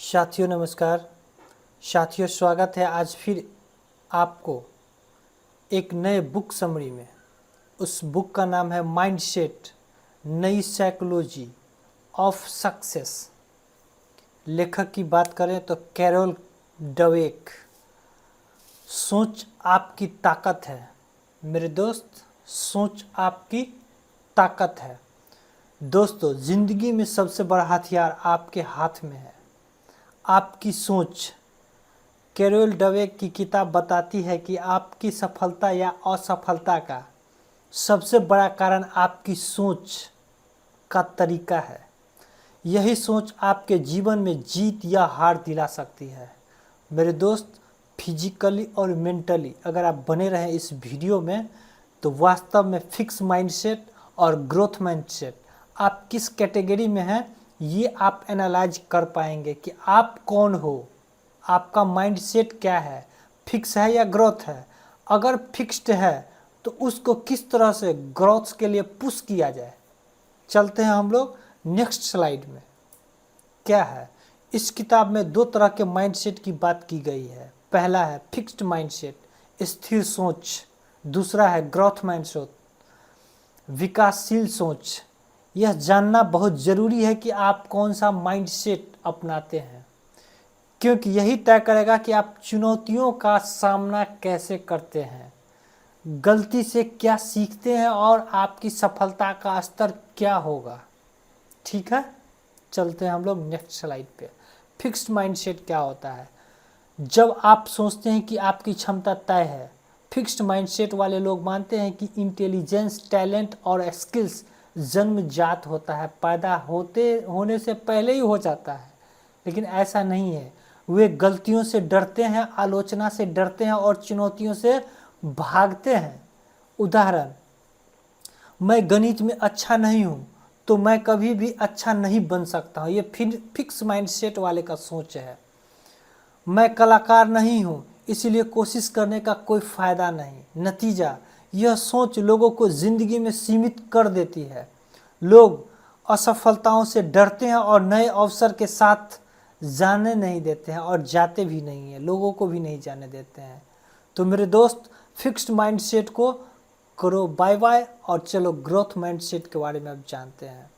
साथियों नमस्कार। साथियों स्वागत है आज फिर आपको एक नए बुक समरी में। उस बुक का नाम है माइंडसेट, नई साइकोलॉजी ऑफ सक्सेस। लेखक की बात करें तो कैरोल डवेक। सोच आपकी ताकत है मेरे दोस्त, सोच आपकी ताकत है। दोस्तों, ज़िंदगी में सबसे बड़ा हथियार आपके हाथ में है, आपकी सोच। कैरोल डवेक की किताब बताती है कि आपकी सफलता या असफलता का सबसे बड़ा कारण आपकी सोच का तरीका है। यही सोच आपके जीवन में जीत या हार दिला सकती है। मेरे दोस्त, फिजिकली और मेंटली अगर आप बने रहें इस वीडियो में तो वास्तव में फिक्स माइंडसेट और ग्रोथ माइंडसेट आप किस कैटेगरी में हैं ये आप एनालाइज कर पाएंगे कि आप कौन हो, आपका माइंडसेट क्या है, फिक्स है या ग्रोथ है। अगर फिक्स्ड है तो उसको किस तरह से ग्रोथ के लिए पुश किया जाए। चलते हैं हम लोग नेक्स्ट स्लाइड में। क्या है इस किताब में दो तरह के माइंडसेट की बात की गई है। पहला है फिक्स्ड माइंडसेट, स्थिर सोच। दूसरा है ग्रोथ माइंडसेट, विकासशील सोच। यह जानना बहुत ज़रूरी है कि आप कौन सा माइंडसेट अपनाते हैं, क्योंकि यही तय करेगा कि आप चुनौतियों का सामना कैसे करते हैं, गलती से क्या सीखते हैं और आपकी सफलता का स्तर क्या होगा। ठीक है, चलते हैं हम लोग नेक्स्ट स्लाइड पे। फिक्स्ड माइंडसेट क्या होता है? जब आप सोचते हैं कि आपकी क्षमता तय है, फिक्स्ड माइंडसेट वाले लोग मानते हैं कि इंटेलिजेंस, टैलेंट और स्किल्स जन्मजात होता है, पैदा होने से पहले ही हो जाता है। लेकिन ऐसा नहीं है। वे गलतियों से डरते हैं, आलोचना से डरते हैं और चुनौतियों से भागते हैं। उदाहरण, मैं गणित में अच्छा नहीं हूँ तो मैं कभी भी अच्छा नहीं बन सकता हूँ। ये फिक्स माइंडसेट वाले का सोच है। मैं कलाकार नहीं हूँ इसलिए कोशिश करने का कोई फ़ायदा नहीं। नतीजा, यह सोच लोगों को ज़िंदगी में सीमित कर देती है। लोग असफलताओं से डरते हैं और नए अवसर के साथ जाने नहीं देते हैं और जाते भी नहीं हैं, लोगों को भी नहीं जाने देते हैं। तो मेरे दोस्त, फिक्स्ड माइंडसेट को करो बाय बाय और चलो ग्रोथ माइंडसेट के बारे में अब जानते हैं।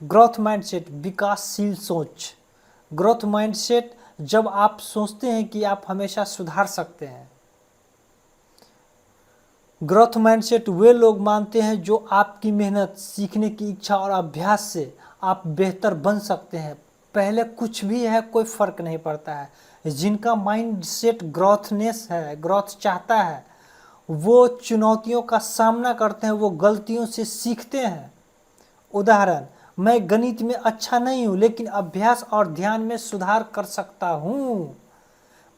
ग्रोथ माइंडसेट, विकासशील सोच। ग्रोथ माइंडसेट जब आप सोचते हैं कि आप हमेशा सुधार सकते हैं। ग्रोथ माइंडसेट वे लोग मानते हैं जो आपकी मेहनत, सीखने की इच्छा और अभ्यास से आप बेहतर बन सकते हैं। पहले कुछ भी है कोई फर्क नहीं पड़ता है। जिनका माइंडसेट ग्रोथनेस है, ग्रोथ चाहता है, वो चुनौतियों का सामना करते हैं, वो गलतियों से सीखते हैं। उदाहरण, मैं गणित में अच्छा नहीं हूँ लेकिन अभ्यास और ध्यान में सुधार कर सकता हूँ।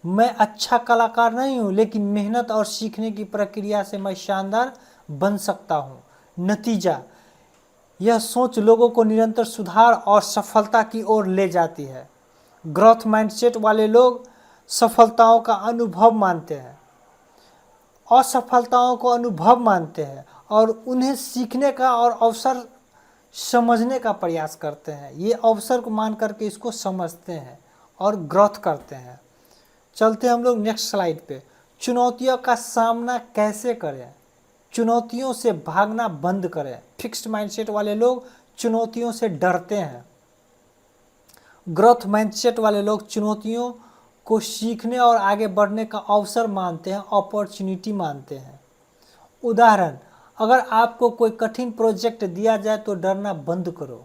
मैं अच्छा कलाकार नहीं हूँ लेकिन मेहनत और सीखने की प्रक्रिया से मैं शानदार बन सकता हूँ। नतीजा, यह सोच लोगों को निरंतर सुधार और सफलता की ओर ले जाती है। ग्रोथ माइंडसेट वाले लोग सफलताओं का अनुभव मानते हैं, असफलताओं को अनुभव मानते हैं और उन्हें सीखने का और अवसर समझने का प्रयास करते हैं। ये अवसर को मान करके इसको समझते हैं और ग्रोथ करते हैं। चलते हम लोग नेक्स्ट स्लाइड पे। चुनौतियों का सामना कैसे करें? चुनौतियों से भागना बंद करें। फिक्स्ड माइंडसेट वाले लोग चुनौतियों से डरते हैं। ग्रोथ माइंडसेट वाले लोग चुनौतियों को सीखने और आगे बढ़ने का अवसर मानते हैं, अपॉर्चुनिटी मानते हैं। उदाहरण, अगर आपको कोई कठिन प्रोजेक्ट दिया जाए तो डरना बंद करो।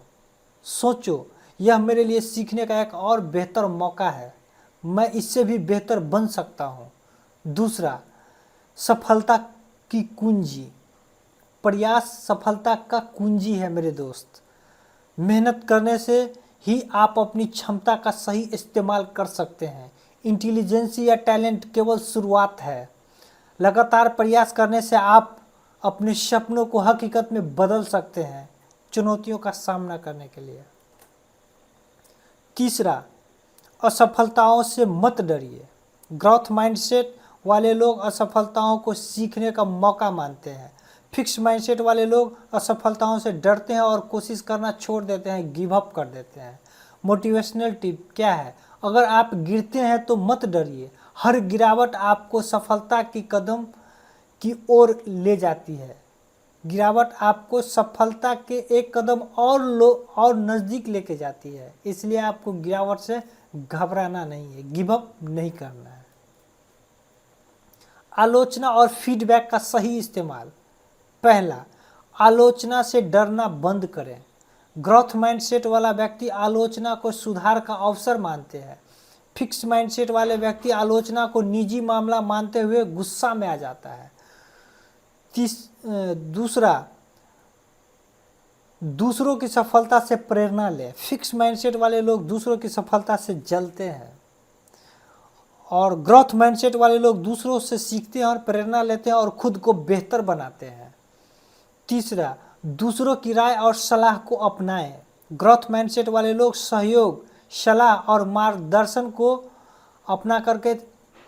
सोचो, यह मेरे लिए सीखने का एक और बेहतर मौका है, मैं इससे भी बेहतर बन सकता हूँ। दूसरा, सफलता की कुंजी। प्रयास सफलता का कुंजी है मेरे दोस्त। मेहनत करने से ही आप अपनी क्षमता का सही इस्तेमाल कर सकते हैं। इंटेलिजेंस या टैलेंट केवल शुरुआत है। लगातार प्रयास करने से आप अपने सपनों को हकीकत में बदल सकते हैं चुनौतियों का सामना करने के लिए। तीसरा, असफलताओं से मत डरिए। ग्रोथ माइंडसेट वाले लोग असफलताओं को सीखने का मौका मानते हैं। फिक्स माइंडसेट वाले लोग असफलताओं से डरते हैं और कोशिश करना छोड़ देते हैं, गिव अप कर देते हैं। मोटिवेशनल टिप क्या है? अगर आप गिरते हैं तो मत डरिए, हर गिरावट आपको सफलता की कदम की ओर ले जाती है। गिरावट आपको सफलता के एक कदम और नज़दीक लेके जाती है। इसलिए आपको गिरावट से घबराना नहीं है, गिव अप नहीं करना है। आलोचना और फीडबैक का सही इस्तेमाल। पहला, आलोचना से डरना बंद करें। ग्रोथ माइंडसेट वाला व्यक्ति आलोचना को सुधार का अवसर मानते हैं। फिक्स माइंडसेट वाले व्यक्ति आलोचना को निजी मामला मानते हुए गुस्सा में आ जाता है। दूसरा, दूसरों की सफलता से प्रेरणा लें। फिक्स माइंडसेट वाले लोग दूसरों की सफलता से जलते हैं और ग्रोथ माइंडसेट वाले लोग दूसरों से सीखते हैं और प्रेरणा लेते हैं और खुद को बेहतर बनाते हैं। तीसरा, दूसरों की राय और सलाह को अपनाएं। ग्रोथ माइंडसेट वाले लोग सहयोग, सलाह और मार्गदर्शन को अपना करके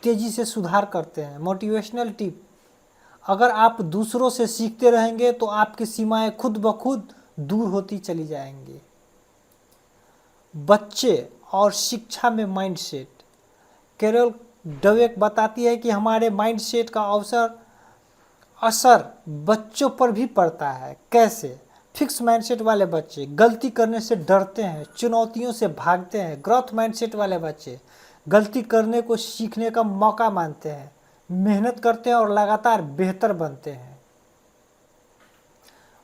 तेजी से सुधार करते हैं। मोटिवेशनल टिप, अगर आप दूसरों से सीखते रहेंगे तो आपकी सीमाएं खुद ब खुद दूर होती चली जाएंगी। बच्चे और शिक्षा में माइंडसेट। कैरोल डवेक बताती है कि हमारे माइंडसेट का असर बच्चों पर भी पड़ता है। कैसे? फिक्स माइंडसेट वाले बच्चे गलती करने से डरते हैं, चुनौतियों से भागते हैं। ग्रोथ माइंडसेट वाले बच्चे गलती करने को सीखने का मौका मानते हैं, मेहनत करते हैं और लगातार बेहतर बनते हैं।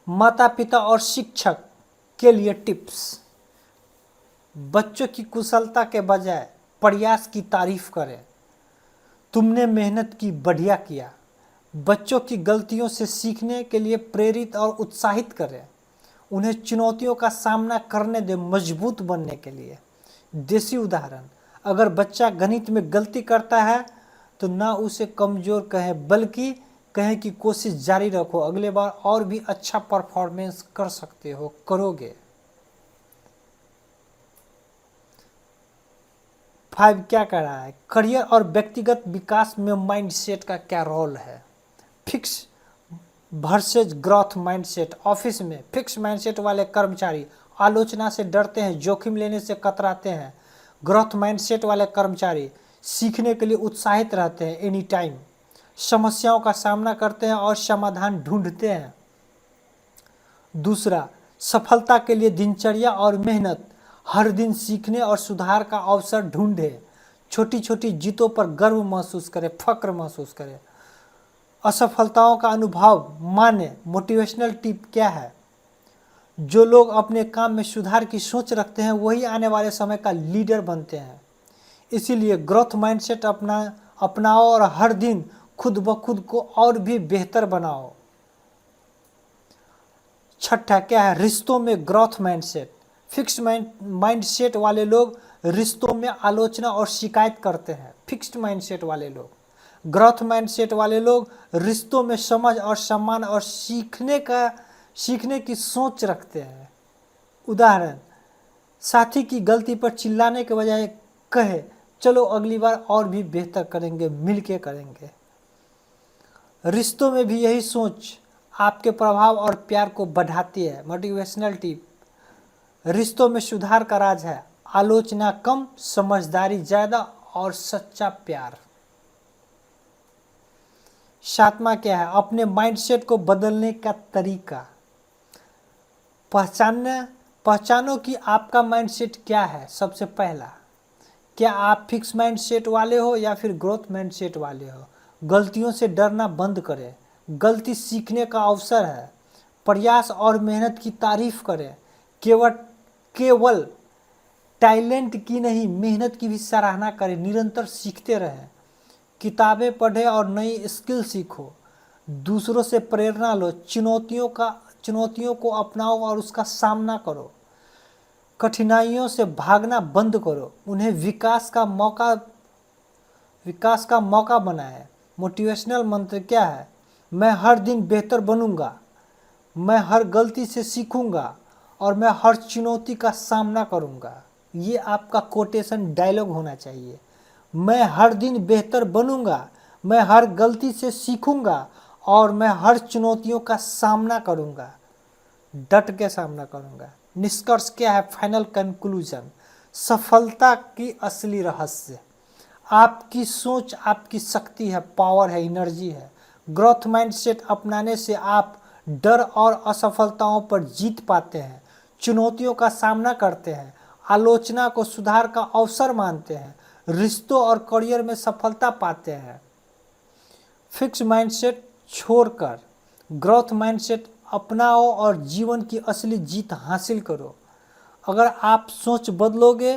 माता पिता और शिक्षक के लिए टिप्स। बच्चों की कुशलता के बजाय प्रयास की तारीफ करें। तुमने मेहनत की, बढ़िया किया। बच्चों की गलतियों से सीखने के लिए प्रेरित और उत्साहित करें। उन्हें चुनौतियों का सामना करने दें मजबूत बनने के लिए। देसी उदाहरण, अगर बच्चा गणित में गलती करता है तो ना उसे कमज़ोर कहें, बल्कि कहें कि कोशिश जारी रखो, अगले बार और भी अच्छा परफॉर्मेंस कर सकते हो, करोगे। 5 क्या कह रहा है? करियर और व्यक्तिगत विकास में माइंडसेट का क्या रोल है? Fix versus growth mindset. Office में फिक्स माइंडसेट वाले कर्मचारी आलोचना से डरते हैं, जोखिम लेने से कतराते हैं। ग्रोथ माइंडसेट वाले कर्मचारी सीखने के लिए उत्साहित रहते हैं, एनी टाइम समस्याओं का सामना करते हैं और समाधान ढूंढते हैं। दूसरा, सफलता के लिए दिनचर्या और मेहनत। हर दिन सीखने और सुधार का अवसर ढूंढें। छोटी छोटी जीतों पर गर्व महसूस करें, फक्र महसूस करें। असफलताओं का अनुभव माने। मोटिवेशनल टिप क्या है? जो लोग अपने काम में सुधार की सोच रखते हैं वही आने वाले समय का लीडर बनते हैं। इसीलिए ग्रोथ माइंडसेट अपनाओ और हर दिन खुद ब खुद को और भी बेहतर बनाओ। छठा क्या है? रिश्तों में ग्रोथ माइंडसेट। फिक्स्ड माइंडसेट वाले लोग रिश्तों में आलोचना और शिकायत करते हैं। फिक्स्ड माइंडसेट वाले लोग। ग्रोथ माइंडसेट वाले लोग रिश्तों में समझ और सम्मान और सीखने की सोच रखते हैं। उदाहरण, साथी की गलती पर चिल्लाने के बजाय कहे, चलो अगली बार और भी बेहतर करेंगे, मिलके करेंगे। रिश्तों में भी यही सोच आपके प्रभाव और प्यार को बढ़ाती है। मोटिवेशनल टिप, रिश्तों में सुधार का राज है आलोचना कम, समझदारी ज़्यादा और सच्चा प्यार। सातवां क्या है? अपने माइंडसेट को बदलने का तरीका। पहचानो कि आपका माइंडसेट क्या है। सबसे पहला, क्या आप फिक्स माइंडसेट वाले हो या फिर ग्रोथ माइंडसेट वाले हो? गलतियों से डरना बंद करें। गलती सीखने का अवसर है। प्रयास और मेहनत की तारीफ करें। केवल टैलेंट की नहीं, मेहनत की भी सराहना करें। निरंतर सीखते रहें। किताबें पढ़ें और नई स्किल सीखो। दूसरों से प्रेरणा लो। चुनौतियों को अपनाओ और उसका सामना करो। कठिनाइयों से भागना बंद करो, उन्हें विकास का मौका बनाएं। मोटिवेशनल मंत्र क्या है? मैं हर दिन बेहतर बनूंगा, मैं हर गलती से सीखूंगा और मैं हर चुनौती का सामना करूंगा। ये आपका कोटेशन डायलॉग होना चाहिए। मैं हर दिन बेहतर बनूंगा, मैं हर गलती से सीखूंगा और मैं हर चुनौतियों का सामना करूंगा, डट के सामना करूंगा। निष्कर्ष क्या है? फाइनल कंक्लूजन, सफलता की असली रहस्य। आपकी सोच आपकी शक्ति है, पावर है, एनर्जी है। ग्रोथ माइंडसेट अपनाने से आप डर और असफलताओं पर जीत पाते हैं, चुनौतियों का सामना करते हैं, आलोचना को सुधार का अवसर मानते हैं, रिश्तों और करियर में सफलता पाते हैं। फिक्स माइंडसेट छोड़कर ग्रोथ माइंडसेट अपनाओ और जीवन की असली जीत हासिल करो। अगर आप सोच बदलोगे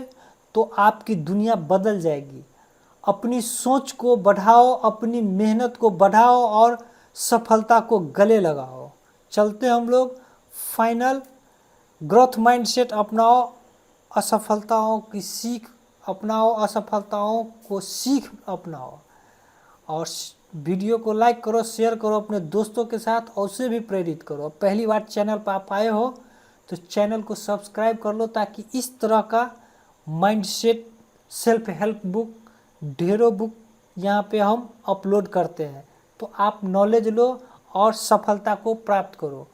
तो आपकी दुनिया बदल जाएगी। अपनी सोच को बढ़ाओ, अपनी मेहनत को बढ़ाओ और सफलता को गले लगाओ। चलते हम लोग फाइनल। ग्रोथ माइंडसेट अपनाओ, असफलताओं की सीख अपनाओ, असफलताओं को सीख अपनाओ। और वीडियो को लाइक करो, शेयर करो अपने दोस्तों के साथ और उसे भी प्रेरित करो। पहली बार चैनल पर आप आए हो तो चैनल को सब्सक्राइब कर लो, ताकि इस तरह का माइंडसेट सेल्फ हेल्प बुक, ढेरों बुक यहाँ पे हम अपलोड करते हैं, तो आप नॉलेज लो और सफलता को प्राप्त करो।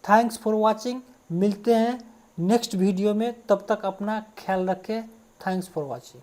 Thanks for watching. मिलते हैं नेक्स्ट वीडियो में, तब तक अपना ख्याल रखें। Thanks for watching.